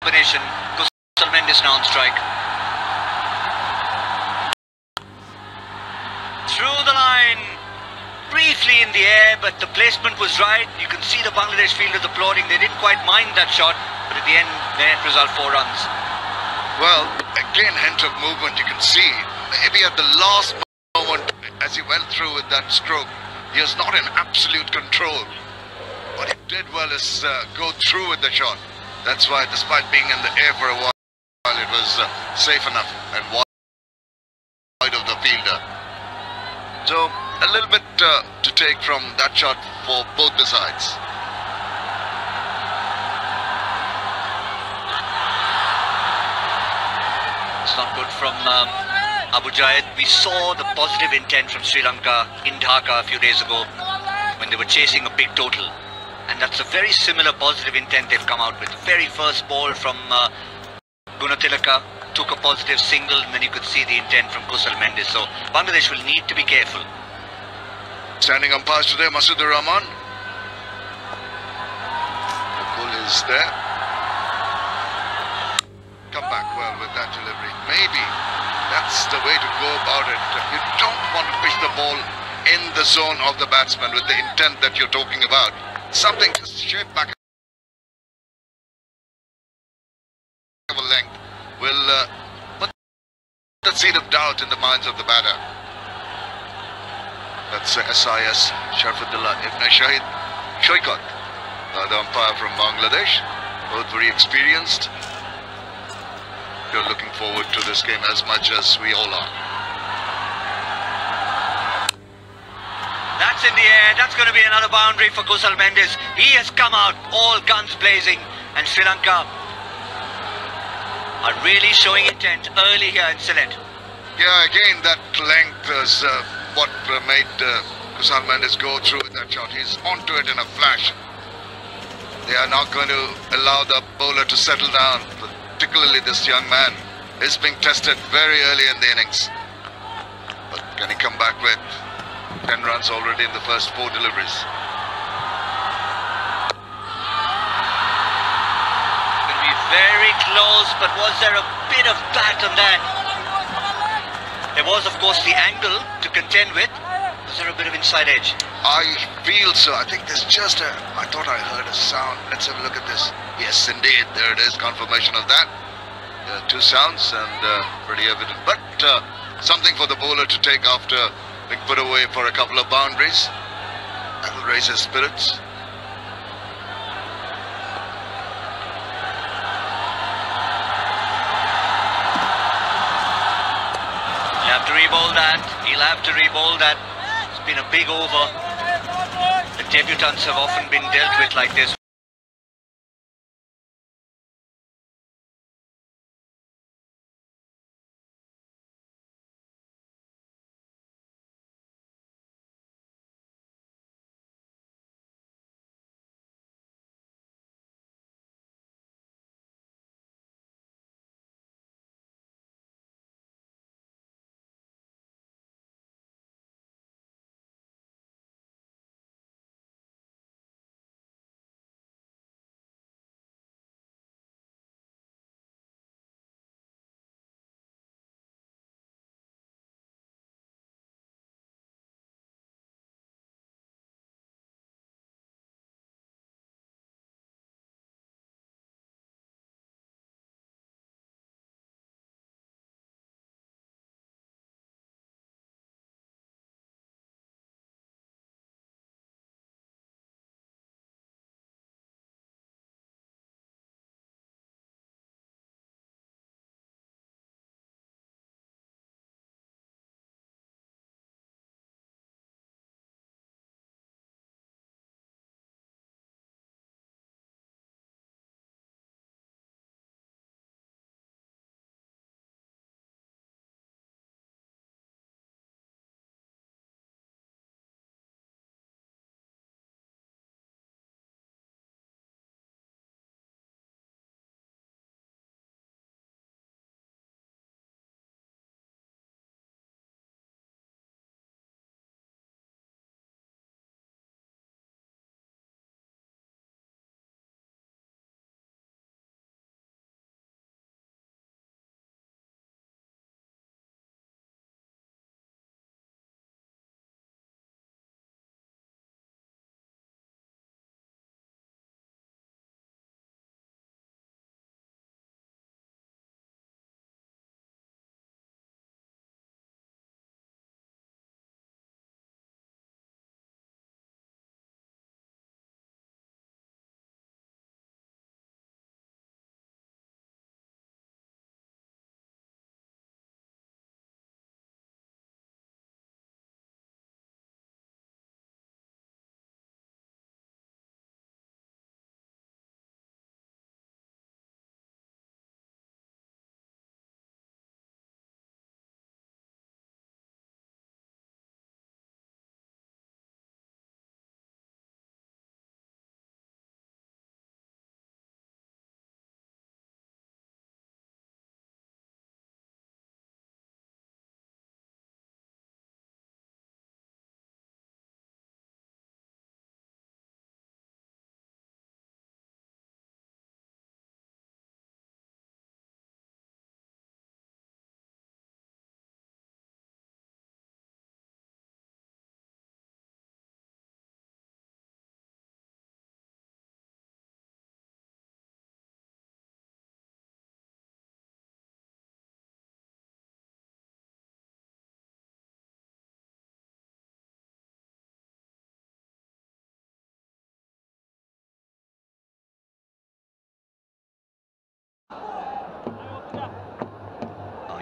combination. Kusal Mendes now on strike. Through the line, briefly in the air, but the placement was right. You can see the Bangladesh fielders applauding. They didn't quite mind that shot, but at the end, the net result 4 runs. Well, again, hint of movement. You can see maybe at the last moment as he went through with that stroke, he was not in absolute control. What he did well is go through with the shot. That's why, despite being in the air for a while, it was safe enough and wide of the fielder. So, a little bit to take from that shot for both the sides. It's not good from Abu Jayed. We saw the positive intent from Sri Lanka in Dhaka a few days ago when they were chasing a big total. And that's a very similar positive intent they've come out with. The very first ball from Gunatilaka took a positive single, and then you could see the intent from Kusal Mendes. So Bangladesh will need to be careful. Standing umpires today, Masudur Rahman. The goal is there. Come back well with that delivery. Maybe that's the way to go about it. You don't want to pitch the ball in the zone of the batsman with the intent that you're talking about. Something just shape back of a length will put the seed of doubt in the minds of the batter. That's SIS Sharfudullah Ibn Shahid Shoykot, the umpire from Bangladesh, both very experienced. We're looking forward to this game as much as we all are. That's in the air. That's going to be another boundary for Kusal Mendes. He has come out all guns blazing, and Sri Lanka are really showing intent early here in Sylhet. Yeah, again, that length is what made Kusal Mendes go through with that shot. He's onto it in a flash. They are not going to allow the bowler to settle down. Particularly this young man is being tested very early in the innings. But can he come back with 10 runs already in the first 4 deliveries? Going to be very close, but was there a bit of bat on that? There was, of course, the angle to contend with. Was there a bit of inside edge? I feel so. I think there's just a... I thought I heard a sound. Let's have a look at this. Yes, indeed. There it is. Confirmation of that. 2 sounds and pretty evident. But something for the bowler to take after being put away for a couple of boundaries. That will raise his spirits. He'll have to re-bowl that. He'll have to re-bowl that. It's been a big over. The debutants have often been dealt with like this.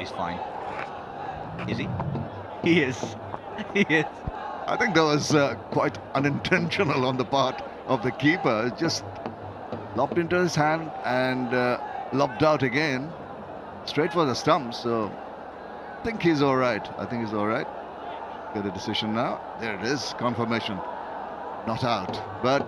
He's fine. Is he? He is. He is. I think that was quite unintentional on the part of the keeper. It just lobbed into his hand and lobbed out again, straight for the stumps. So I think he's all right. I think he's all right. Get a decision now. There it is. Confirmation. Not out. But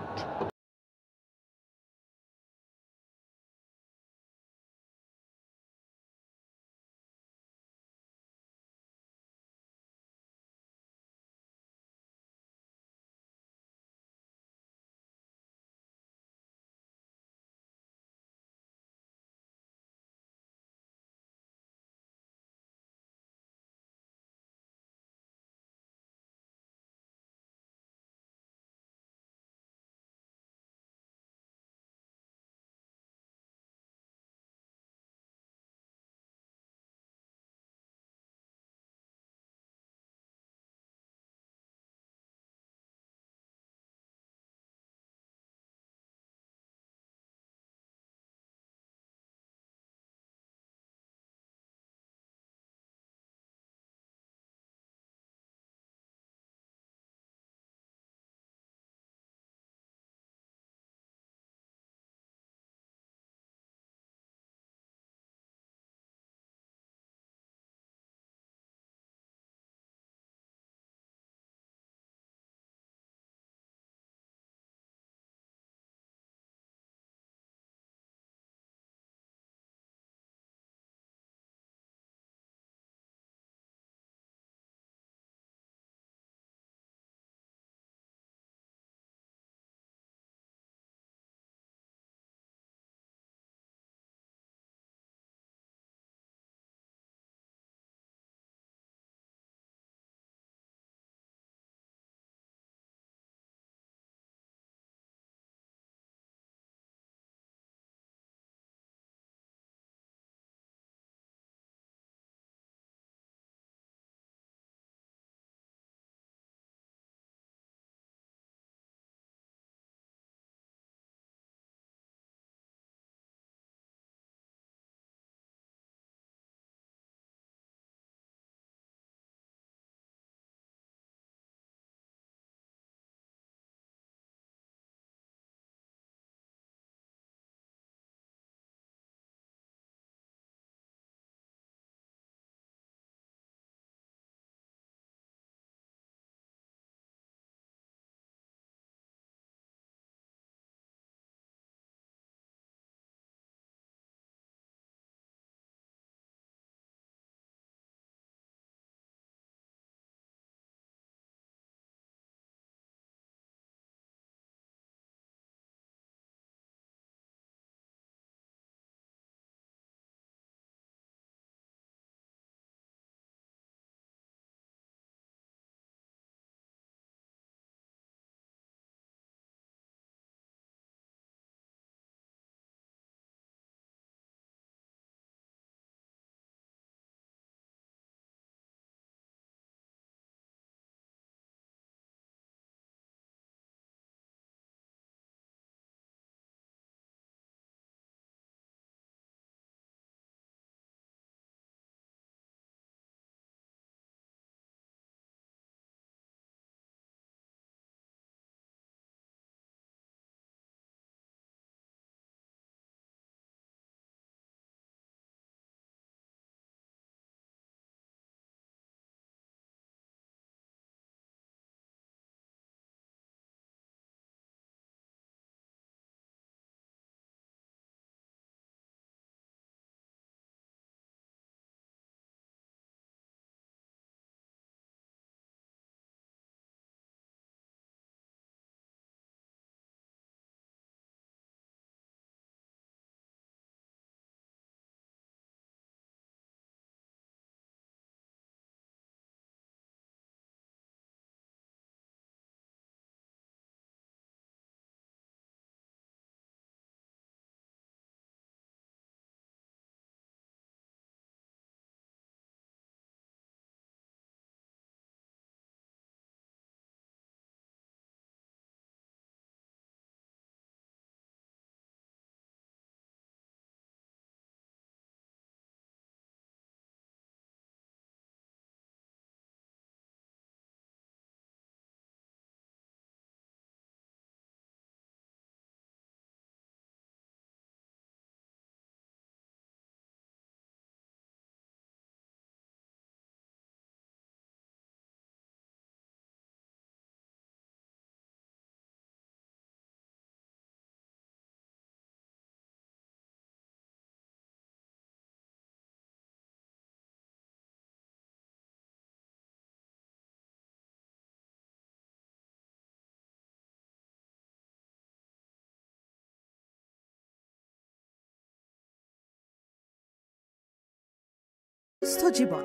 সুস্থ জীবন।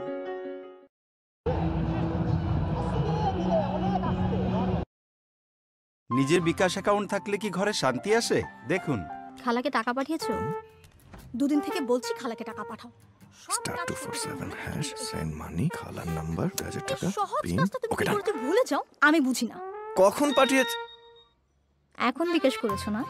নিজের বিকাশ account থাকলে কি ঘরে শান্তি আসে? দেখুন। খালাকে টাকা পাঠিয়েছো? দুদিন থেকে বলছি খালাকে টাকা পাঠাও। *247# সেন্ড মানি, খালার নাম্বার, 2000 টাকা সহজ পিন। কাজটা তুমি ওকে, কি করে যে ভুলে যাও আমি বুঝি না। কখন পাঠিয়েছ? এখন বিকাশ করেছো না?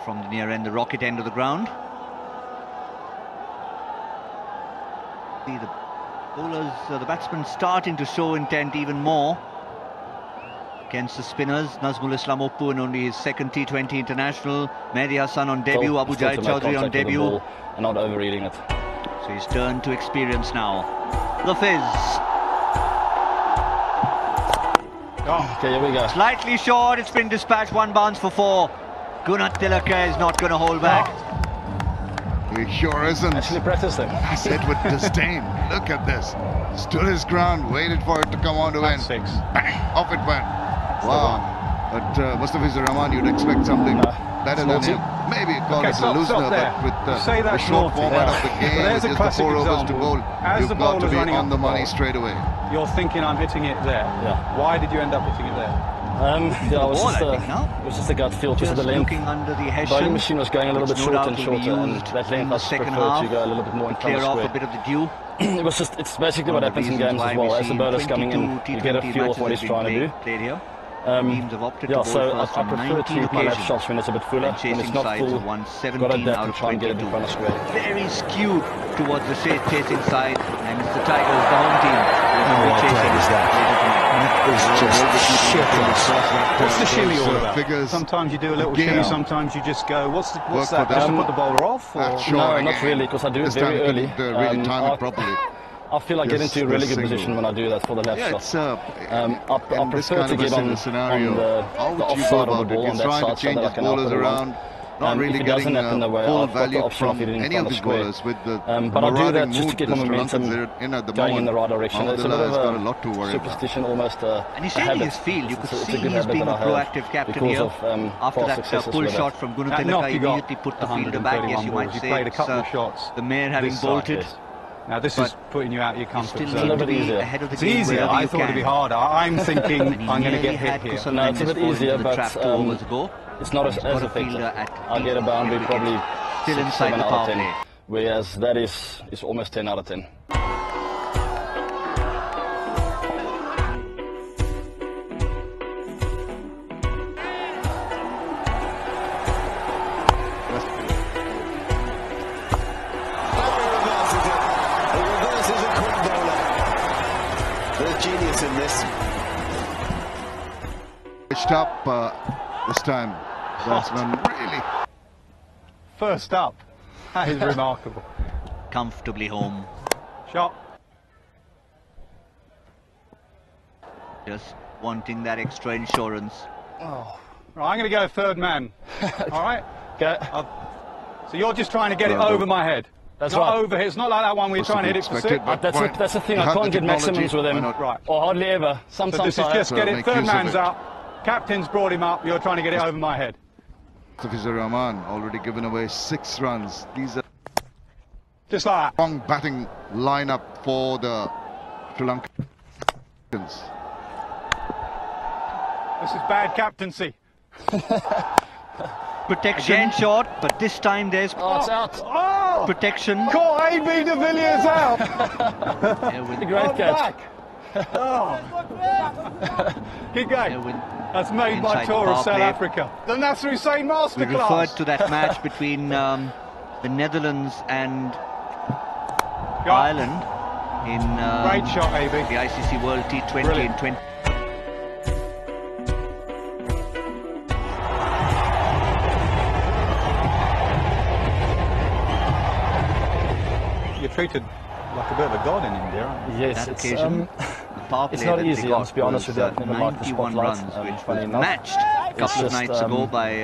From the near end, the rocket end of the ground. See the bowlers, the batsmen starting to show intent even more against the spinners. Nazmul Islam Oppu in only his second T20 international. Mehdi Hassan on debut, Abu Jaid Chaudhary on debut. And not overreading it. So he's turned to experience now. The fizz. Oh, okay, here we go. Slightly short, it's been dispatched, one bounce for 4. Gunnar Tilaka is not going to hold back. He sure isn't. Actually practicing. I said with disdain. Look at this. Stood his ground, waited for it to come on to end. Six. Bang! Off it went. Wow. But Mustafiz Rahman, you'd expect something better than him. Maybe call it a loosener, but with the short format of the game, There's a with just the classic 4 overs to example. bowl, As you've the got to bowler's be running on up the the money ball. straight away. You're thinking I'm hitting it there. Yeah. Why did you end up hitting it there? Yeah, it was, ball, just I think, now. it was just a gut feel because of Just the length. looking under the Bowling Hessian, machine was going a little bit which no shorter doubt and will be shorter, and used that in length the I just second prefer half to go a little bit more in front clear of off square. a bit of the dew. It was just, it's basically what One of the happens in reasons games as why well. we've As the seen bowler's coming in, 22 you get a T20 feel of what matches he's trying to do. played here. Teams have opted Yeah, to so bowl first I on prefer 19 to hit my lap occasions. shots when it's a bit fuller. And When chasing it's not sides full, have won got 17 to adapt out and of try and get it in 22. front of square. Very skewed towards the chasing side, and it's the Tigers, the home team, will be chasing What's the shimmy all about? Figures Sometimes you do a little again. shimmy, sometimes you just go, what's Work that? for Just to them. put the bowler off? Or? That's sure No, again. not really, because I do it This very time early. couldn't really time it properly. I feel I get Yes, into a really the good single. position when I do that for the lap Yeah, shot. it's I in this prefer kind to of get on scenario. the How would you go offside of the about it? ball on He's that trying to side so change that I his can output bowlers the around. run. Not If really it doesn't getting happen the way, full I've got the value option of from hitting in any of front of his square. bowlers with the But I do that marauding just to mood get the my Sri momentum Lankans are in at the going in moment. the right direction. It's a bit Alhamdulillah of has got a lot to worry about. superstition, almost a And he's saying habit. his field. You could It's a see good he's habit being a that I have proactive captain because here. of After past that successes pull with shot that. from That Gunatilaka, knock you got immediately put the fielder back, yes, you 131 might balls. say. You played a It's, couple of shots. the mayor having this side, bolted. yes. Now this But is putting you out your You comfort still a zone. need little to bit be easier. ahead of the It's game easier. wherever I you thought it'd be can. harder. I'm thinking And he I'm going to nearly get hit had here. Kusal No, it's a Mendes bit fall easier, into the but, trap 2 overs ago. It's not as He's got a effective. fielder at I get a boundary deep probably still 6, inside 7 the out power of 10, play. whereas that is almost 10 out of 10. Genius in this. Pitched up this time. Batsman really. First up. That is remarkable. Comfortably home. Shot. Just wanting that extra insurance. Oh. Right, I'm going to go third man. All right? Okay. So you're just trying to get it over my head. That's not right. over here. It's not like that one where you're trying to hit it for six. That's the thing, I can't get maximums with him, Right. or hardly ever. So Sometimes this is just So get it. make Third use of man's it. up. Captain's brought him up. You're trying to get it over my head. Mustafiz Rahman already given away 6 runs. These are Just like that. strong batting lineup for the Sri Lankans. This is bad captaincy. Protection shot, but this time there's Oh, it's out. Oh! protection. Caught A.B. de Villiers out. There with, Great catch. Back. Oh. Keep there going. with That's made my inside the tour of power South play. Africa. The Nasser Hussain We referred masterclass. to that match between the Netherlands and Yeah. Ireland in Great shot, A.B. the ICC World T20 Brilliant. in 20. You're treated like a bit of a god in India, aren't you? Yes, That it's, occasion, the power it's play not that they easy, got let's be honest was, with you. I've never liked the 91 spotlight, runs, which funny was enough. matched a couple of just, nights ago by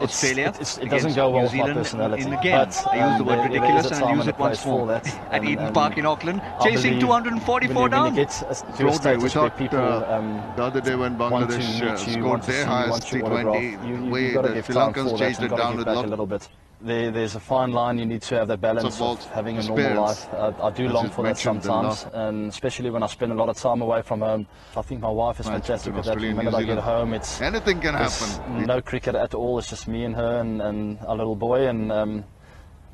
Australia. It doesn't go well New with my Zealand personality. in the game. But, I use the word there is ridiculous a and time I'll use and a it once place for more. that. At Eden Park in Auckland, I chasing believe 244 when down. you get to a Broadway, stage we where thought people the other day when want to Bangladesh meet you, scored want to their see you, highest want your autograph, T20, the you've way got to the give Sri time Lankans for that chased and it got to down give with back a lots little bit. There's a fine line, you need to have that balance balls of having a to normal spares. life. I do As long you've for that mentioned, the sometimes, and especially when I spend a lot of time away from home. I think my wife is Match fantastic between with that. Australia The and minute I New get Zealand. home, it's Anything can there's happen. no cricket at all. It's just me and her and our little boy, and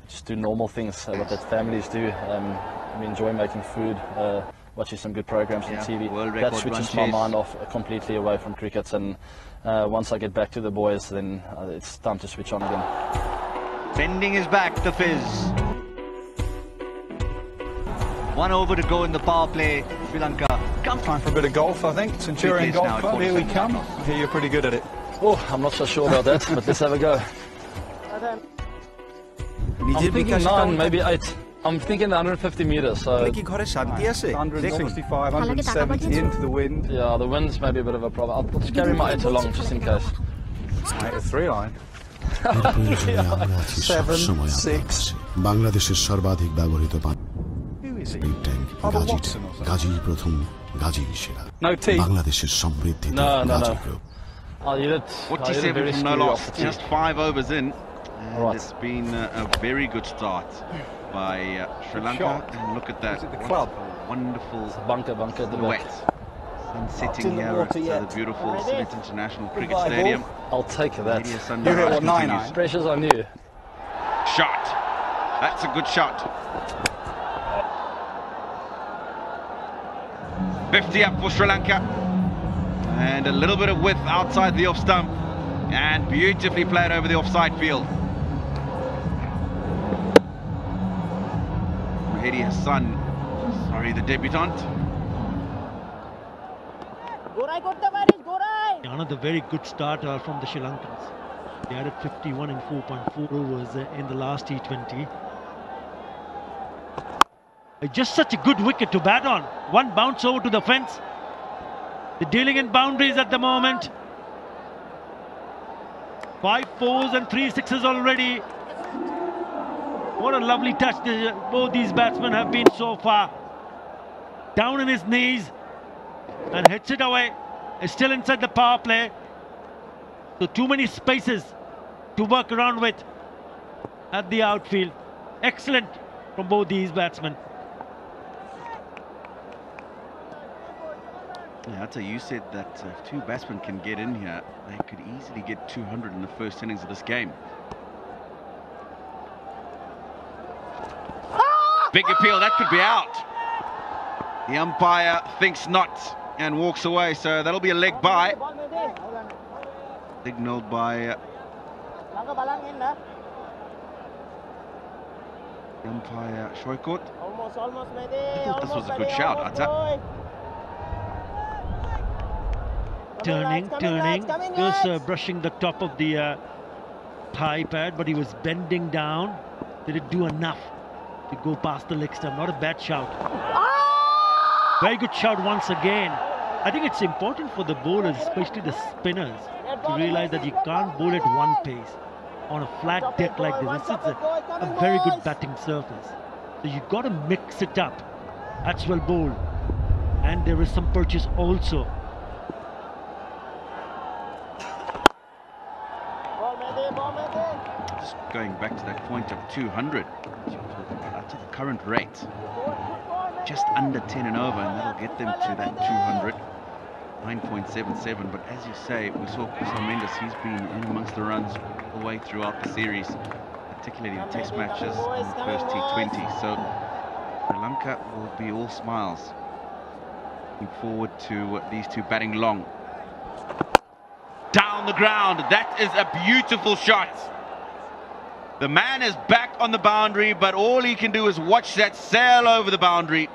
just do normal things what that families do. We enjoy making food, watching some good programs on TV. world That record switches run my chase. mind off completely away from cricket, and once I get back to the boys, then it's time to switch on again. Bending his back, the Fizz. 1 over to go in the power play. Sri Lanka. Time for a bit of golf, I think. Centurion Please, now Golf at Club. Here we 47 come. now. I hear you're pretty good at it. Oh, I'm not so sure about that, but let's have a go. I'm thinking 9, maybe 8. I'm thinking 150 meters, so কি ঘরে শান্তি আসে 165, খালাকে টাকা 170 পাঠিয়েছো? into the wind. yeah, the wind's maybe a bit of a problem. I'll just carry my 8 along just in case. Mate, a 3 line. এর প্রয়োজনে আমরা আছি সবসময় আপনার পাশে। বাংলাদেশের সর্বাধিক ব্যবহৃত পানি ট্যাঙ্ক গাজী প্রথম, গাজী সেরা। বাংলাদেশের সমৃদ্ধিতে Gazi group. What do you say from no loss? Just 5 overs in, and it's been a very good start by Sri Lanka. And look at that, what a wonderful silhouette. Sun setting here at the beautiful Sydney International Cricket Stadium. I'll take that. You hit what, 9? Pressure's on you. Shot. That's a good shot. 50 up for Sri Lanka. And a little bit of width outside the off stump. And beautifully played over the offside field. Mahedi Hassan, sorry, the debutant. Another very good start from the Sri Lankans. They added 51 in 4.4 overs in the last T20. Just such a good wicket to bat on. One bounce over to the fence. They're dealing in boundaries at the moment. 5 fours and 3 sixes already. What a lovely touch both these batsmen have been so far. Down on his knees and hits it away. Is still inside the power play. So too many spaces to work around with at the outfield. Excellent from both these batsmen. Yeah, I'd say you said that if two batsmen can get in here, they could easily get 200 in the first innings of this game. Big appeal, that could be out. The umpire thinks not and walks away, so that'll be a leg by. Signalled by the umpire Shoykot. I thought this was a good shout, Atta. Turning. He was brushing the top of the thigh pad, but he was bending down. Did it do enough to go past the leg stump? Not a bad shout. Very good shout once again. I think it's important for the bowlers, especially the spinners, to realize that you can't bowl at one pace on a flat deck like this. This is a very good batting surface. So you've got to mix it up. That's well bowled. And there is some purchase also. Just going back to that point of 200, to the current rate, just under 10 and over, and that'll get them to that 200, 9.77. But as you say, we saw Kusal Mendes, he's been in amongst the runs all the way throughout the series, particularly in test matches in the first T20. So Sri Lanka will be all smiles. Looking forward to these two batting long. Down the ground, that is a beautiful shot. The man is back on the boundary, but all he can do is watch that sail over the boundary.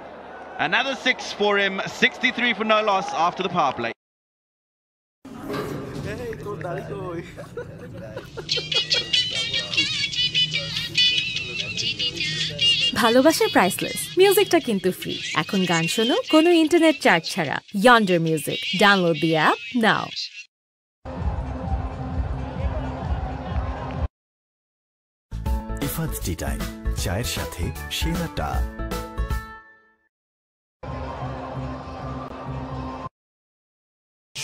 Another 6 for him, 63 for no loss after the power play. ভালোবাসা priceless, মিউজিকটা কিন্তু free. এখন গান শোনো কোনো internet charge ছাড়া। Yonder Music, download the app now. Ifad tea time, চায়ের সাথে সেরাটা।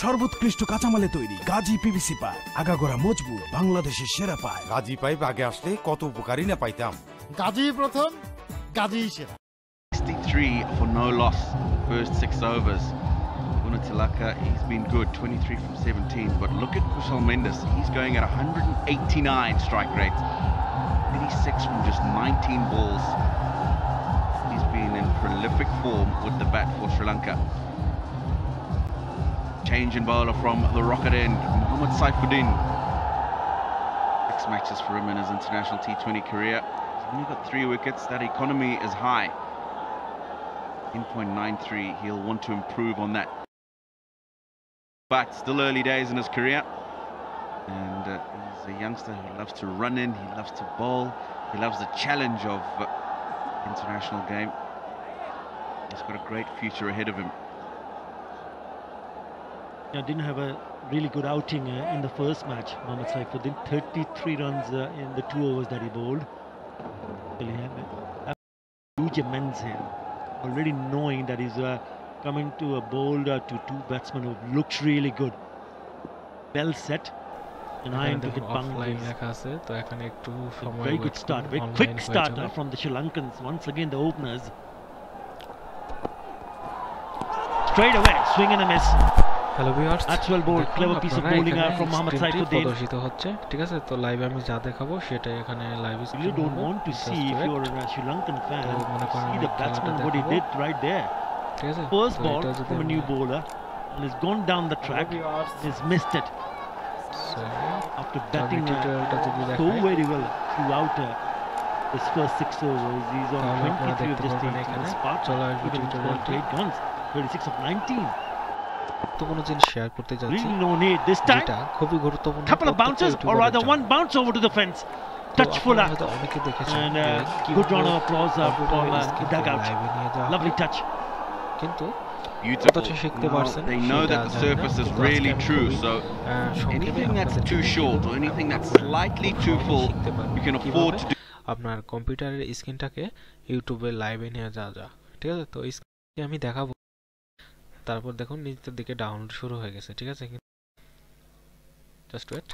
সর্বোৎকৃষ্ট কাঁচামালে তৈরি গাজী পিভিসি পাইপ, আগাগোড়া মজবুত, বাংলাদেশের সেরা পাইপ। গাজী পাইপ আগে আসলে কত উপকারী না পাইতাম। গাজী প্রথম, গাজী সেরা। 63 for no loss, first 6 overs. Tilaka, he's been good, 23 from 17. But look at Kusal Mendes, he's going at 189 strike rate, 86 from just 19 balls. He's been in prolific form with the bat for Sri Lanka. Change in bowler from the rocket end, Mohammad Saifuddin. 6 matches for him in his international T20 career. He's only got 3 wickets. That economy is high. 10.93, he'll want to improve on that. But still early days in his career. And he's a youngster who loves to run in, he loves to bowl, he loves the challenge of international game. He's got a great future ahead of him. didn't have a really good outing in the first match. Mohammad Saifuddin, 33 runs in the 2 overs that he bowled. He had a huge immense here, already knowing that he's coming to a bowl to 2 batsmen who looks really good. Well set. And eyeing to hit boundaries. Very good start, very quick start from the Sri Lankans. Once again the openers. Straight away, swing and a miss. Hello viewers, That's well bowled, clever piece of bowling from Mohammad Saifuddin. প্রদর্শিত হচ্ছে, ঠিক আছে? তো লাইভে আমি যা দেখাবো সেটাই এখানে live stream. You don't want to see if you're a Sri Lankan fan, see the batsman what he did right there. ঠিক আছে? First ball from a new bowler and he's gone down the track. He's missed it. After batting so very well throughout his first 6 overs, he's on 23 of this team. Even scored 8 runs, 36 of 19. গুরুত্বপূর্ণ জিনিস share করতে যাচ্ছি, Really no need this time. যেটা খুবই গুরুত্বপূর্ণ। Couple of bounces, or rather one bounce over to the fence. Touch fuller. অনেকে দেখেছেন And good round of applause from dugout. Lovely touch. কিন্তু Beautiful. They know that the surface is really true, so anything that's too short or anything that's slightly too full, you can afford to do. আপনার কম্পিউটারের স্ক্রিনটাকে ইউটিউবে লাইভে নিয়ে যাওয়া যায়, ঠিক আছে? তো স্ক্রিনে আমি দেখাবো, তারপর দেখুন নিচের দিকে ডাউনলোড শুরু হয়ে গেছে, ঠিক আছে? Just wait.